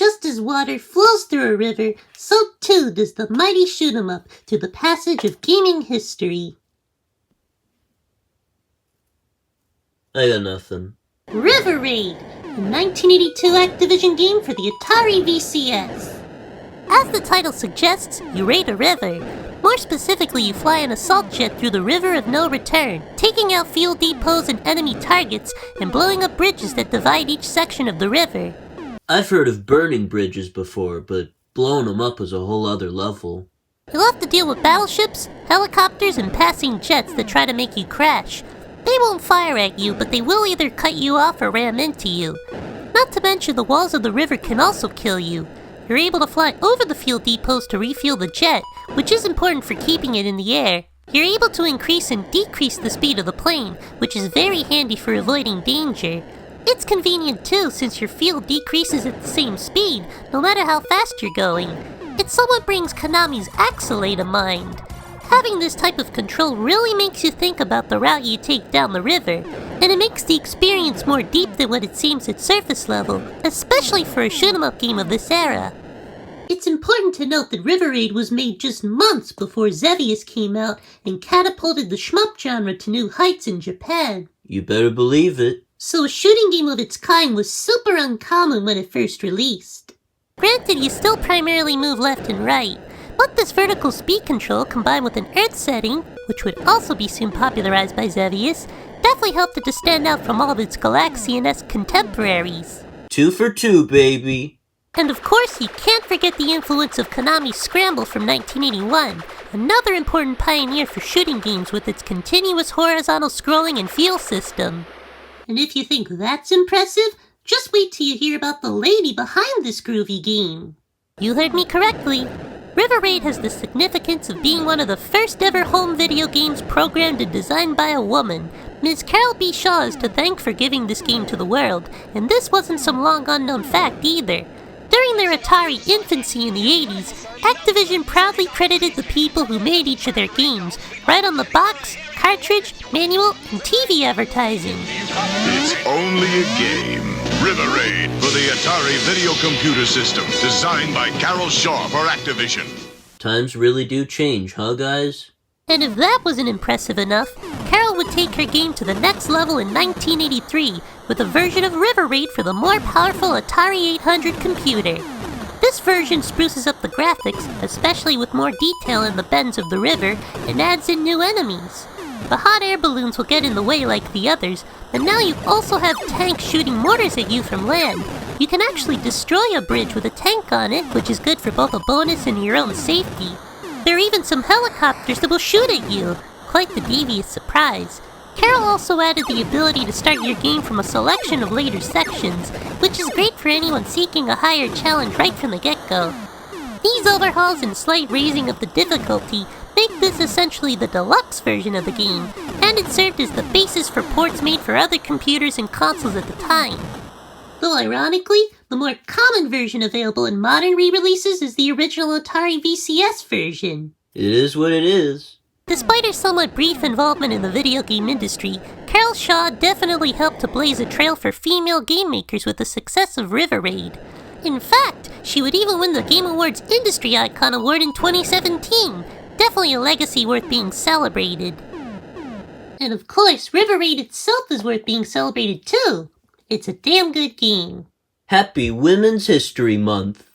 Just as water flows through a river, so too does the mighty shoot 'em up through the passage of gaming history. I got nothing. River Raid, a 1982 Activision game for the Atari VCS. As the title suggests, you raid a river. More specifically, you fly an assault jet through the River of No Return, taking out fuel depots and enemy targets, and blowing up bridges that divide each section of the river. I've heard of burning bridges before, but blowing them up is a whole other level. You'll have to deal with battleships, helicopters, and passing jets that try to make you crash. They won't fire at you, but they will either cut you off or ram into you. Not to mention the walls of the river can also kill you. You're able to fly over the fuel depots to refuel the jet, which is important for keeping it in the air. You're able to increase and decrease the speed of the plane, which is very handy for avoiding danger. It's convenient too, since your fuel decreases at the same speed, no matter how fast you're going. It somewhat brings Konami's Axelay to mind. Having this type of control really makes you think about the route you take down the river, and it makes the experience more deep than what it seems at surface level, especially for a shoot-'em-up game of this era. It's important to note that River Raid was made just months before Xevious came out and catapulted the shmup genre to new heights in Japan. You better believe it. So a shooting game of its kind was super uncommon when it first released. Granted, you still primarily move left and right, but this vertical speed control combined with an Earth setting, which would also be soon popularized by Xevious, definitely helped it to stand out from all of its Galaxian-esque contemporaries. 2 for 2, baby. And of course, you can't forget the influence of Konami's Scramble from 1981, another important pioneer for shooting games with its continuous horizontal scrolling and feel system. And if you think that's impressive, just wait till you hear about the lady behind this groovy game. You heard me correctly. River Raid has the significance of being one of the first ever home video games programmed and designed by a woman. Ms. Carol B. Shaw is to thank for giving this game to the world, and this wasn't some long unknown fact either. During their Atari infancy in the 80s, Activision proudly credited the people who made each of their games, right on the box, cartridge, manual, and TV advertising. It's only a game. River Raid for the Atari Video Computer System, designed by Carol Shaw for Activision. Times really do change, huh, guys? And if that wasn't impressive enough, Carol would take her game to the next level in 1983 with a version of River Raid for the more powerful Atari 800 computer. This version spruces up the graphics, especially with more detail in the bends of the river, and adds in new enemies. The hot air balloons will get in the way like the others, but now you also have tanks shooting mortars at you from land. You can actually destroy a bridge with a tank on it, which is good for both a bonus and your own safety. There are even some helicopters that will shoot at you. Quite the devious surprise. Carol also added the ability to start your game from a selection of later sections, which is great for anyone seeking a higher challenge right from the get-go. These overhauls and slight raising of the difficulty make this essentially the deluxe version of the game, and it served as the basis for ports made for other computers and consoles at the time. Though ironically, the more common version available in modern re-releases is the original Atari VCS version. It is what it is. Despite her somewhat brief involvement in the video game industry, Carol Shaw definitely helped to blaze a trail for female game makers with the success of River Raid. In fact, she would even win the Game Awards Industry Icon Award in 2017. Definitely a legacy worth being celebrated. And of course, River Raid itself is worth being celebrated too. It's a damn good game. Happy Women's History Month.